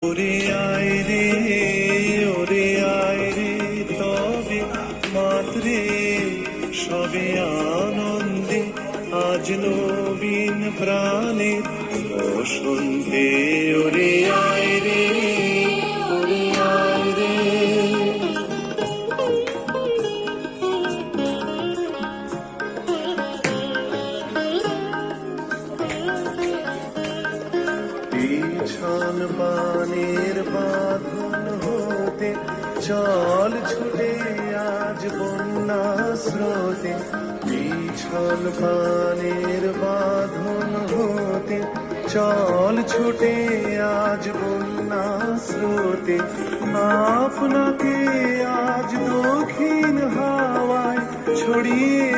ওরে আয় রে, ওরে আয় রে, তবে মাত্রে সবে আনন্দে আজ নবীন প্রাণে বসন্তে। ওরে আয় রে, ওরে আয় রে, পিছন বানের বাঁধন হতে চল ছুটে আজ বন্যা স্রোতে। পিছন বানের বাঁধন হতে চল ছুটে আজ বন্যা স্রোতে। আপনাকে আজ দক্ষিণ হাওয়ায় ছড়িয়ে